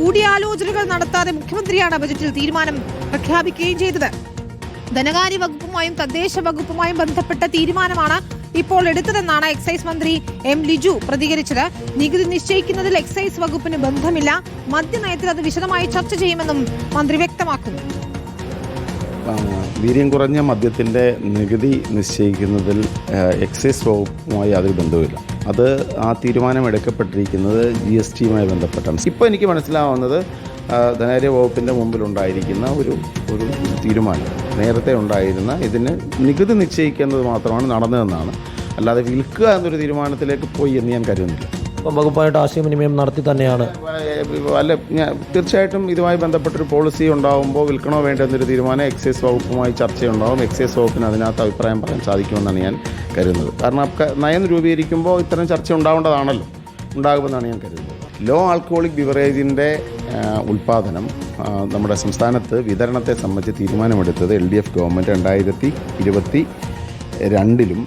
കൂടിയാലോചനകൾ നടത്താതെ മുഖ്യമന്ത്രിയാണ് ബജറ്റിൽ തീരുമാനം പ്രഖ്യാപിക്കുകയും ചെയ്തത്. ധനകാര്യ വകുപ്പുമായും തദ്ദേശ വകുപ്പുമായും ബന്ധപ്പെട്ട തീരുമാനമാണ് ഇപ്പോൾ എടുത്തതെന്നാണ് എക്സൈസ് മന്ത്രി എം ലിജു പ്രതികരിച്ചത്. നികുതി നിശ്ചയിക്കുന്നതിൽ എക്സൈസ് വകുപ്പിന് ബന്ധമില്ല, മദ്യനയത്തിൽ അത് വിശദമായി ചർച്ച ചെയ്യുമെന്നും മന്ത്രി വ്യക്തമാക്കുന്നു. വീര്യം കുറഞ്ഞ മദ്യത്തിൻ്റെ നികുതി നിശ്ചയിക്കുന്നതിൽ എക്സൈസ് വകുപ്പുമായി യാതൊരു ബന്ധവുമില്ല. അത് ആ തീരുമാനം എടുക്കപ്പെട്ടിരിക്കുന്നത് GSTയുമായി ബന്ധപ്പെട്ടാണ്. ഇപ്പോൾ എനിക്ക് മനസ്സിലാവുന്നത് ധനകാര്യ വകുപ്പിൻ്റെ മുമ്പിലുണ്ടായിരിക്കുന്ന ഒരു തീരുമാനം നേരത്തെ ഉണ്ടായിരുന്ന ഇതിന് നികുതി നിശ്ചയിക്കുന്നത് മാത്രമാണ് നടന്നതെന്നാണ്. അല്ലാതെ വിൽക്കുക എന്നൊരു തീരുമാനത്തിലേക്ക് പോയി എന്ന് ഞാൻ കരുതുന്നില്ല. വകുപ്പായിട്ട് ആശയവിനിമയം നടത്തി തന്നെയാണ്. അല്ല, തീർച്ചയായിട്ടും ഇതുമായി ബന്ധപ്പെട്ടൊരു പോളിസി ഉണ്ടാകുമ്പോൾ വിൽക്കണോ വേണ്ട എന്നൊരു തീരുമാനം എക്സൈസ് വകുപ്പുമായി ചർച്ചയുണ്ടാകും. എക്സൈസ് വകുപ്പിന് അതിനകത്ത് അഭിപ്രായം പറയാൻ സാധിക്കുമെന്നാണ് ഞാൻ കരുതുന്നത്. കാരണം നയം രൂപീകരിക്കുമ്പോൾ ഇത്തരം ചർച്ച ഉണ്ടാവേണ്ടതാണല്ലോ, ഉണ്ടാകുമെന്നാണ് ഞാൻ കരുതുന്നത്. ലോ ആൽക്കഹോളിക് ബിവറേജിൻ്റെ ഉൽപ്പാദനം നമ്മുടെ സംസ്ഥാനത്ത് വിതരണത്തെ സംബന്ധിച്ച് തീരുമാനമെടുത്തത് LDF ഗവൺമെൻറ് 2022-ലും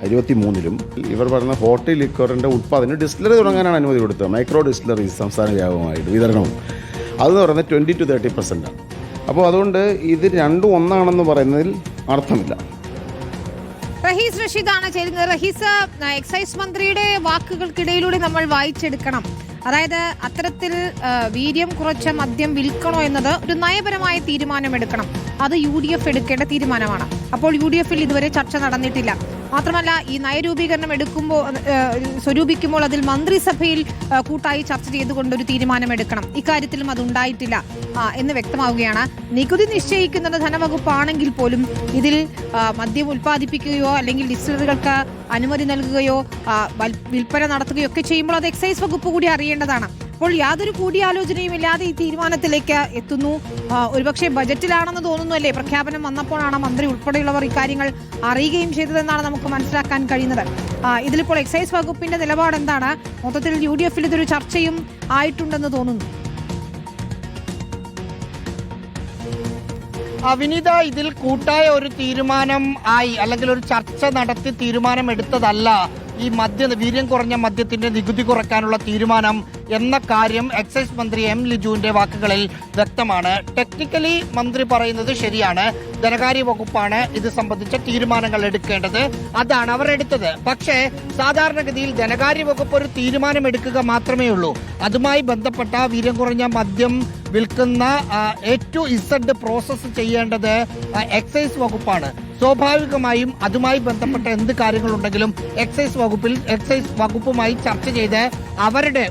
2023-ലും ഇവർ പറഞ്ഞ ഹോട്ടൽ ലിക്കറിൻ്റെ ഉൽപ്പാദനം ഡിസ്റ്റിലറി തുടങ്ങാനാണ് അനുമതി കൊടുത്തത്. മൈക്രോ ഡിസ്റ്റിലറി സംസ്ഥാന വ്യാപകമായിട്ട് വിതരണവും അതെന്ന് പറയുന്നത് 20 to 30%. അപ്പോൾ അതുകൊണ്ട് ഇത് രണ്ടും ഒന്നാണെന്ന് പറയുന്നതിൽ അർത്ഥമില്ല. റഹീസ് റഷീദാണ് ചേരുന്നത്. റഹീസ്, എക്സൈസ് മന്ത്രിയുടെ വാക്കുകൾക്കിടയിലൂടെ നമ്മൾ വായിച്ചെടുക്കണം. അതായത് അത്തരത്തിൽ വീര്യം കുറച്ച മദ്യം വിൽക്കണോ എന്നത് ഒരു നയപരമായ തീരുമാനമെടുക്കണം. അത് UDF എടുക്കേണ്ട തീരുമാനമാണ്. അപ്പോൾ UDFൽ ഇതുവരെ ചർച്ച നടന്നിട്ടില്ല. മാത്രമല്ല, ഈ നയരൂപീകരണം സ്വരൂപിക്കുമ്പോൾ അതിൽ മന്ത്രിസഭയിൽ കൂട്ടായി ചർച്ച ചെയ്തുകൊണ്ട് ഒരു തീരുമാനമെടുക്കണം. ഇക്കാര്യത്തിലും അതുണ്ടായിട്ടില്ല എന്ന് വ്യക്തമാവുകയാണ്. നികുതി നിശ്ചയിക്കുന്നത് ധനവകുപ്പാണെങ്കിൽ പോലും ഇതിൽ മദ്യം ഉൽപ്പാദിപ്പിക്കുകയോ അല്ലെങ്കിൽ ഡിസ്റ്റിലറികൾക്ക് അനുമതി നൽകുകയോ വിൽപ്പന നടത്തുകയോ ഒക്കെ ചെയ്യുമ്പോൾ അത് എക്സൈസ് വകുപ്പ് കൂടി അറിയേണ്ടതാണ്. അപ്പോൾ യാതൊരു കൂടിയാലോചനയും ഇല്ലാതെ ഈ തീരുമാനത്തിലേക്ക് എത്തുന്നു. ഒരുപക്ഷെ ബജറ്റിലാണെന്ന് തോന്നുന്നു അല്ലേ? പ്രഖ്യാപനം വന്നപ്പോഴാണ് മന്ത്രി ഉൾപ്പെടെയുള്ളവർ ഇക്കാര്യങ്ങൾ അറിയുകയും ചെയ്തതെന്നാണ് നമുക്ക് മനസ്സിലാക്കാൻ കഴിയുന്നത്. ഇതിലിപ്പോൾ എക്സൈസ് വകുപ്പിന്റെ നിലപാട് എന്താണ്? മൊത്തത്തിൽ UDFൽ ഇതൊരു ചർച്ചയും ആയിട്ടുണ്ടെന്ന് തോന്നുന്നു. വിനീത, ഇതിൽ കൂട്ടായ ഒരു തീരുമാനം ആയി അല്ലെങ്കിൽ ഒരു ചർച്ച നടത്തി തീരുമാനം എടുത്തതല്ല ഈ വീര്യം കുറഞ്ഞ മദ്യത്തിന്റെ നികുതി കുറയ്ക്കാനുള്ള തീരുമാനം എന്ന കാര്യം എക്സൈസ് മന്ത്രി എം ലിജുവിന്റെ വാക്കുകളിൽ വ്യക്തമാണ്. ടെക്നിക്കലി മന്ത്രി പറയുന്നത് ശരിയാണ്. ധനകാര്യ വകുപ്പാണ് ഇത് സംബന്ധിച്ച തീരുമാനങ്ങൾ എടുക്കേണ്ടത്. അതാണ് അവർ എടുത്തത്. പക്ഷേ സാധാരണഗതിയിൽ ധനകാര്യ വകുപ്പ് ഒരു തീരുമാനം എടുക്കുക മാത്രമേ ഉള്ളൂ. അതുമായി ബന്ധപ്പെട്ട വീര്യം കുറഞ്ഞ മദ്യം വിൽക്കുന്ന A to Z പ്രോസസ്സ് ചെയ്യേണ്ടത് എക്സൈസ് വകുപ്പാണ്. സ്വാഭാവികമായും അതുമായി ബന്ധപ്പെട്ട എന്ത് കാര്യങ്ങളുണ്ടെങ്കിലും എക്സൈസ് വകുപ്പുമായി ചർച്ച ചെയ്ത് അവരുടെ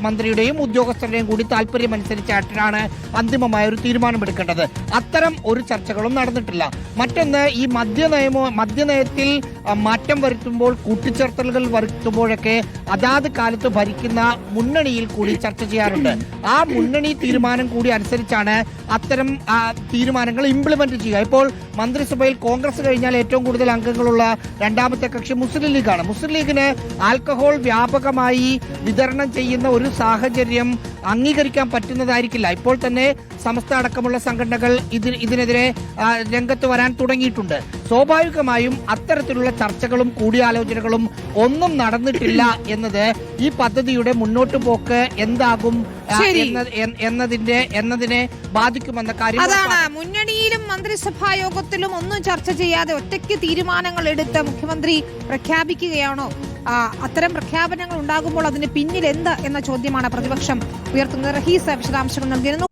മന്ത്രിയുടെയും ഉദ്യോഗസ്ഥരുടെയും കൂടി താല്പര്യമനുസരിച്ചായിട്ടാണ് അന്തിമമായ ഒരു തീരുമാനമെടുക്കേണ്ടത്. അത്തരം ഒരു ചർച്ചകളും നടന്നിട്ടില്ല. മറ്റൊന്ന്, ഈ മദ്യനയത്തിൽ മാറ്റം വരുത്തുമ്പോൾ, കൂട്ടിച്ചേർത്തലുകൾ വരുത്തുമ്പോഴൊക്കെ അതാത് കാലത്ത് ഭരിക്കുന്ന മുന്നണിയിൽ കൂടി ചർച്ച ചെയ്യാറുണ്ട്. ആ മുന്നണി തീരുമാനം കൂടി അനുസരിച്ചാണ് അത്തരം തീരുമാനങ്ങൾ ഇംപ്ലിമെന്റ് ചെയ്യുക. ഇപ്പോൾ മന്ത്രിസഭയിൽ കോൺഗ്രസ് കഴിഞ്ഞാൽ ഏറ്റവും കൂടുതൽ അംഗങ്ങളുള്ള രണ്ടാമത്തെ കക്ഷി മുസ്ലിം ലീഗാണ്. മുസ്ലിം ലീഗിന് ആൽക്കഹോൾ വ്യാപകമായി വിതരണം ചെയ്യുന്ന ഒരു സാഹചര്യം അംഗീകരിക്കാൻ പറ്റുന്നതായിരിക്കില്ല. ഇപ്പോൾ തന്നെ സമസ്ത അടക്കമുള്ള സംഘടനകൾ ഇതിനെതിരെ രംഗത്ത് വരാൻ തുടങ്ങിയിട്ടുണ്ട്. സ്വാഭാവികമായും അത്തരത്തിലുള്ള ചർച്ചകളും കൂടിയാലോചനകളും ഒന്നും നടന്നിട്ടില്ല എന്നത് ഈ പദ്ധതിയുടെ മുന്നോട്ട് പോക്ക് എന്താകും എന്നതിനെ ബാധിക്കുമെന്ന കാര്യം അതാണ്. മുന്നണിയിലും മന്ത്രിസഭാ യോഗത്തിലും ഒന്നും ചർച്ച ചെയ്യാതെ ഒറ്റയ്ക്ക് തീരുമാനങ്ങൾ എടുത്ത് മുഖ്യമന്ത്രി പ്രഖ്യാപിക്കുകയാണോ? അത്തരം പ്രഖ്യാപനങ്ങൾ ഉണ്ടാകുമ്പോൾ അതിന് പിന്നിൽ എന്ത് എന്ന ചോദ്യമാണ് പ്രതിപക്ഷം ഉയർത്തുന്നത്. റഹീസ് വിശദാംശങ്ങൾ നൽകിയിരുന്നു.